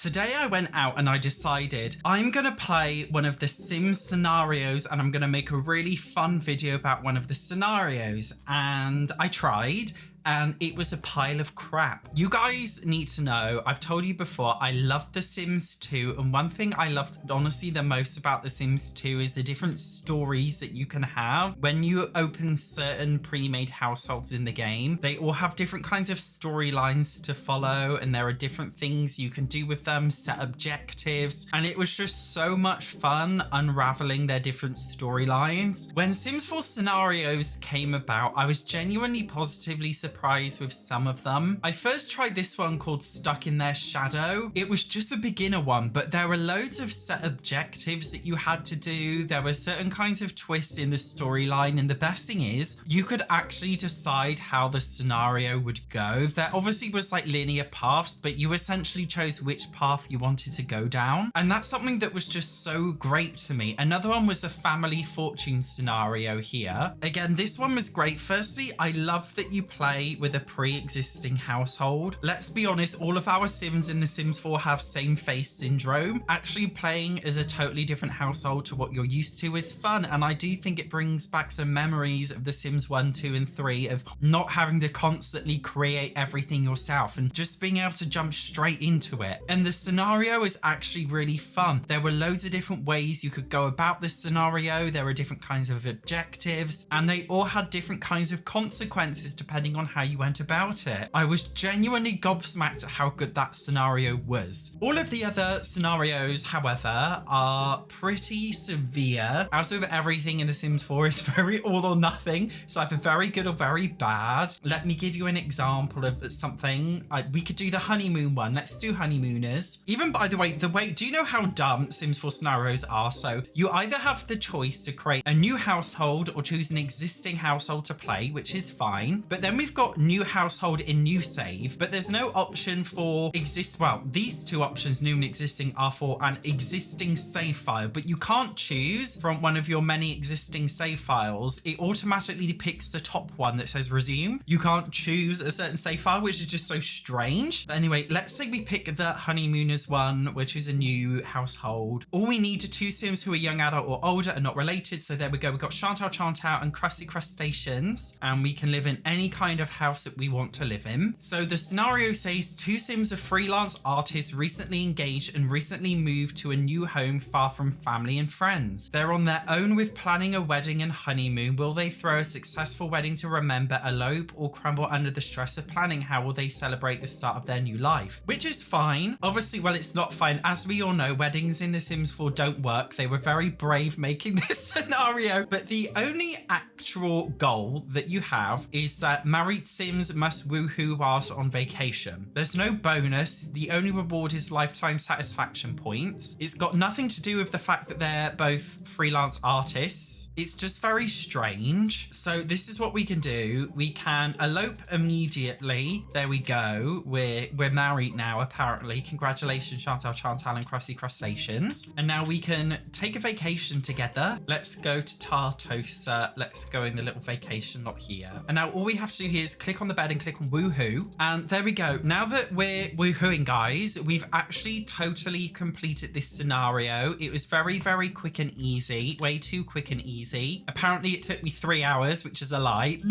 Today I went out and I decided I'm gonna play one of the Sims scenarios and I'm gonna make a really fun video about one of the scenarios. And I tried and it was a pile of crap. You guys need to know, I've told you before, I love The Sims 2, and one thing I love honestly the most about The Sims 2 is the different stories that you can have. When you open certain pre-made households in the game, they all have different kinds of storylines to follow, and there are different things you can do with them, set objectives, and it was just so much fun unraveling their different storylines. When Sims 4 scenarios came about, I was genuinely positively surprised with some of them. I first tried this one called Stuck in Their Shadow. It was just a beginner one, but there were loads of set objectives that you had to do. There were certain kinds of twists in the storyline, and the best thing is you could actually decide how the scenario would go. There obviously was like linear paths, but you essentially chose which path you wanted to go down, and that's something that was just so great to me. Another one was a family fortune scenario here. Again, this one was great. Firstly, I love that you play with a pre-existing household. Let's be honest, all of our Sims in The Sims 4 have same face syndrome. Actually playing as a totally different household to what you're used to is fun, and I do think it brings back some memories of The Sims 1, 2 and 3 of not having to constantly create everything yourself and just being able to jump straight into it. And the scenario is actually really fun. There were loads of different ways you could go about this scenario. There were different kinds of objectives, and they all had different kinds of consequences depending on how you went about it. I was genuinely gobsmacked at how good that scenario was. All of the other scenarios, however, are pretty severe. As with everything in The Sims 4, it's very all or nothing. It's either very good or very bad. Let me give you an example of something. We could do the honeymoon one. Let's do honeymooners. Even, by the way, do you know how dumb Sims 4 scenarios are? So you either have the choice to create a new household or choose an existing household to play, which is fine. But then we've got new household in new save, but there's no option for these two options, new and existing, are for an existing save file, but you can't choose from one of your many existing save files. It automatically picks the top one that says resume. You can't choose a certain save file, which is just so strange. But anyway, let's say we pick the honeymooners one, which is a new household. All we need are two Sims who are young adult or older and not related. So there we go. We've got Chantal and Crusty Crustaceans, and we can live in any kind of house that we want to live in. So the scenario says two Sims are freelance artists recently engaged and recently moved to a new home far from family and friends. They're on their own with planning a wedding and honeymoon. Will they throw a successful wedding to remember, elope, or crumble under the stress of planning? How will they celebrate the start of their new life? Which is fine. Obviously, well, it's not fine. As we all know, weddings in The Sims 4 don't work. They were very brave making this scenario, but the only actual goal that you have is that married Sims must woohoo whilst on vacation. There's no bonus. The only reward is lifetime satisfaction points. It's got nothing to do with the fact that they're both freelance artists. It's just very strange. So this is what we can do. We can elope immediately. There we go. We're married now, apparently. Congratulations, Chantal and Crusty Crustaceans. And now we can take a vacation together. Let's go to Tartosa. Let's go in the little vacation lot here. And now all we have to do here is click on the bed and click on woohoo, and there we go. Now that we're woohooing, guys, we've actually totally completed this scenario. It was very, very quick and easy, way too quick and easy. Apparently it took me 3 hours, which is a lie.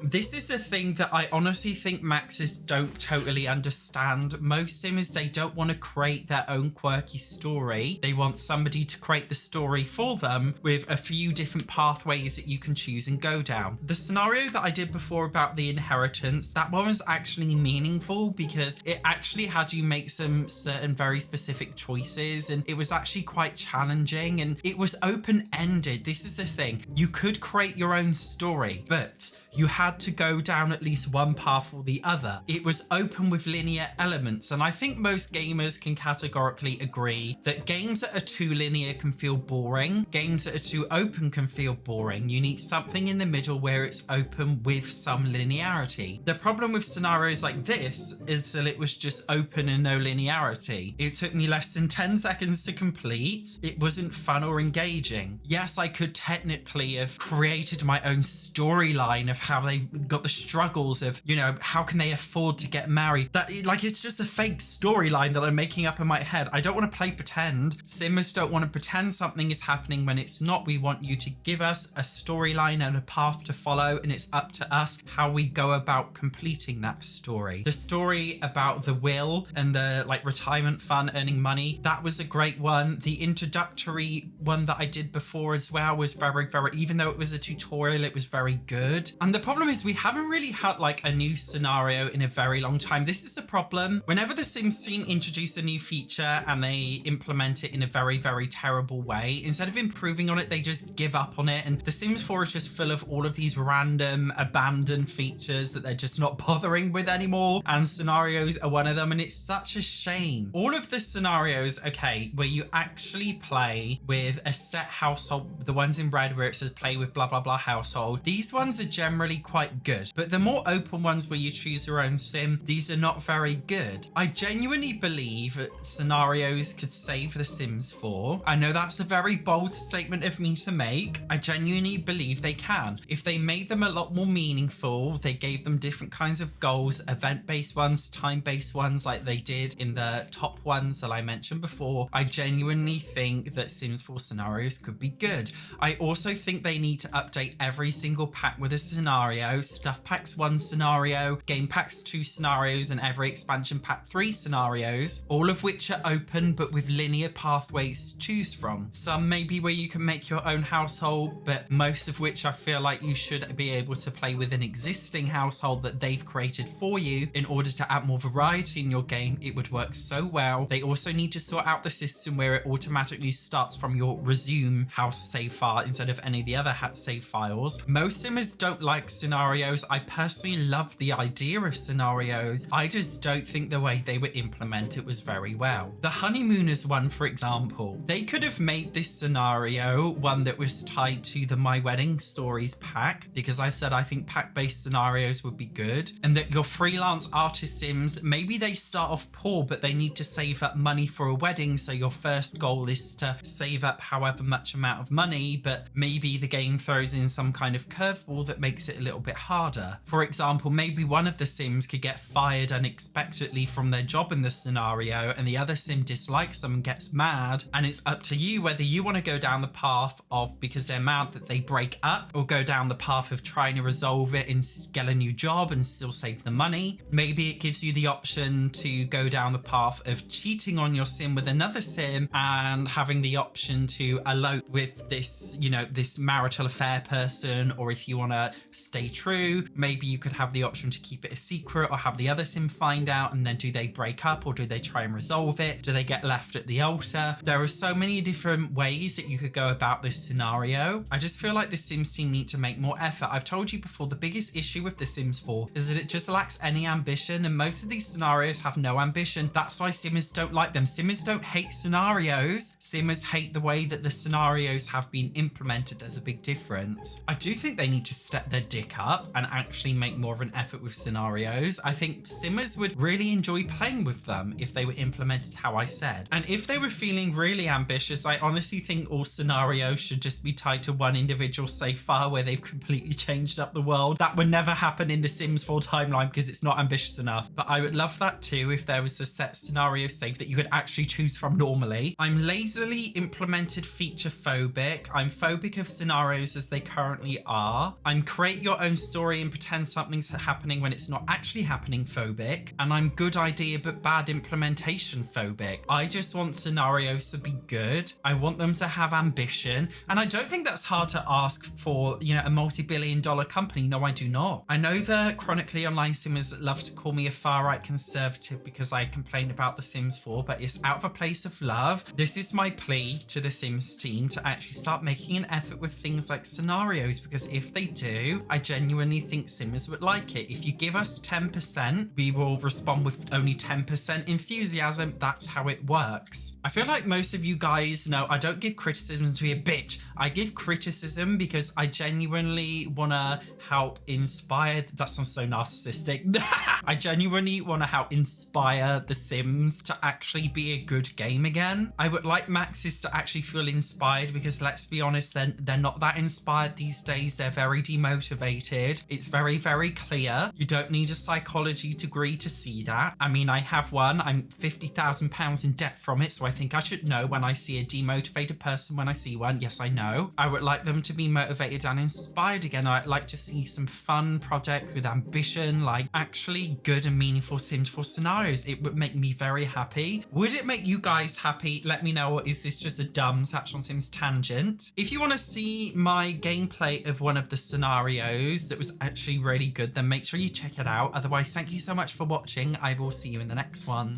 This is a thing that I honestly think Maxes don't totally understand. Most Sims, they don't want to create their own quirky story. They want somebody to create the story for them with a few different pathways that you can choose and go down. The scenario that I did before about the inheritance, that one was actually meaningful because it actually had you make some certain very specific choices, and it was actually quite challenging, and it was open-ended. This is the thing. You could create your own story, but you had to go down at least one path or the other. It was open with linear elements, and I think most gamers can categorically agree that games that are too linear can feel boring. Games that are too open can feel boring. You need something in the middle where it's open with some linear linearity. The problem with scenarios like this is that it was just open and no linearity. It took me less than 10 seconds to complete. It wasn't fun or engaging. Yes, I could technically have created my own storyline of how they got the struggles of, you know, how can they afford to get married? That, like, it's just a fake storyline that I'm making up in my head. I don't want to play pretend. Simmers don't want to pretend something is happening when it's not. We want you to give us a storyline and a path to follow, and it's up to us how we go about completing that story. The story about the will and the like retirement fund earning money, that was a great one. The introductory one that I did before as well was very, even though it was a tutorial, it was very good. And the problem is we haven't really had like a new scenario in a very long time. This is the problem. Whenever the Sims team introduce a new feature and they implement it in a very, very terrible way, instead of improving on it, they just give up on it. And The Sims 4 is just full of all of these random abandoned features that they're just not bothering with anymore. And scenarios are one of them. And it's such a shame. All of the scenarios, okay, where you actually play with a set household, the ones in red where it says play with blah, blah, blah household, these ones are generally quite good. But the more open ones where you choose your own sim, these are not very good. I genuinely believe that scenarios could save The Sims 4. I know that's a very bold statement of me to make. I genuinely believe they can. If they made them a lot more meaningful, they gave them different kinds of goals, event-based ones, time-based ones like they did in the top ones that I mentioned before, I genuinely think that Sims 4 scenarios could be good. I also think they need to update every single pack with a scenario, stuff packs 1 scenario, game packs 2 scenarios, and every expansion pack 3 scenarios, all of which are open but with linear pathways to choose from. Some maybe where you can make your own household, but most of which I feel like you should be able to play with an existing household that they've created for you in order to add more variety in your game. It would work so well. They also need to sort out the system where it automatically starts from your resume house save file instead of any of the other save files. Most simmers don't like scenarios. I personally love the idea of scenarios. I just don't think the way they were implemented was very well. The honeymooners one, for example, they could have made this scenario one that was tied to the My Wedding Stories pack, because I said I think pack-based scenarios would be good, and that your freelance artist sims, maybe they start off poor but they need to save up money for a wedding, so your first goal is to save up however much amount of money, but maybe the game throws in some kind of curveball that makes it a little bit harder. For example, maybe one of the sims could get fired unexpectedly from their job in the scenario and the other sim dislikes them and gets mad, and it's up to you whether you want to go down the path of, because they're mad, that they break up, or go down the path of trying to resolve it and get a new job and still save the money. Maybe it gives you the option to go down the path of cheating on your sim with another sim and having the option to elope with this, you know, this marital affair person, or if you want to stay true, maybe you could have the option to keep it a secret or have the other sim find out, and then do they break up or do they try and resolve it? Do they get left at the altar? There are so many different ways that you could go about this scenario. I just feel like the Sims team need to make more effort. I've told you before, the biggest issue with The Sims 4 is that it just lacks any ambition, and most of these scenarios have no ambition. That's why Simmers don't like them. Simmers don't hate scenarios. Simmers hate the way that the scenarios have been implemented. There's a big difference. I do think they need to step their dick up and actually make more of an effort with scenarios. I think Simmers would really enjoy playing with them if they were implemented how I said. And if they were feeling really ambitious, I honestly think all scenarios should just be tied to one individual save file where they've completely changed up the world. That would never happen in the Sims 4 timeline because it's not ambitious enough. But I would love that too if there was a set scenario save that you could actually choose from normally. I'm lazily implemented feature phobic. I'm phobic of scenarios as they currently are. I'm create your own story and pretend something's happening when it's not actually happening phobic. And I'm good idea but bad implementation phobic. I just want scenarios to be good. I want them to have ambition. And I don't think that's hard to ask for, you know, a multi-billion-dollar company. No, I do not. I know the chronically online simmers that love to call me a far-right conservative because I complain about The Sims 4, but it's out of a place of love. This is my plea to the Sims team to actually start making an effort with things like scenarios, because if they do, I genuinely think simmers would like it. If you give us 10%, we will respond with only 10% enthusiasm. That's how it works. I feel like most of you guys know I don't give criticism to be a bitch. I give criticism because I genuinely want to help inspire inspired. That sounds so narcissistic. I genuinely want to help inspire The Sims to actually be a good game again. I would like Maxis to actually feel inspired, because let's be honest, they're not that inspired these days. They're very demotivated. It's very, very clear. You don't need a psychology degree to see that. I mean, I have one. I'm £50,000 in debt from it, so I think I should know when I see a demotivated person when I see one. Yes, I know. I would like them to be motivated and inspired again. I'd like to see some fun projects with ambition, like actually good and meaningful Sims 4 scenarios. It would make me very happy. Would it make you guys happy? Let me know, or is this just a dumb SatchOnSims tangent? If you want to see my gameplay of one of the scenarios that was actually really good, then make sure you check it out. Otherwise, thank you so much for watching. I will see you in the next one.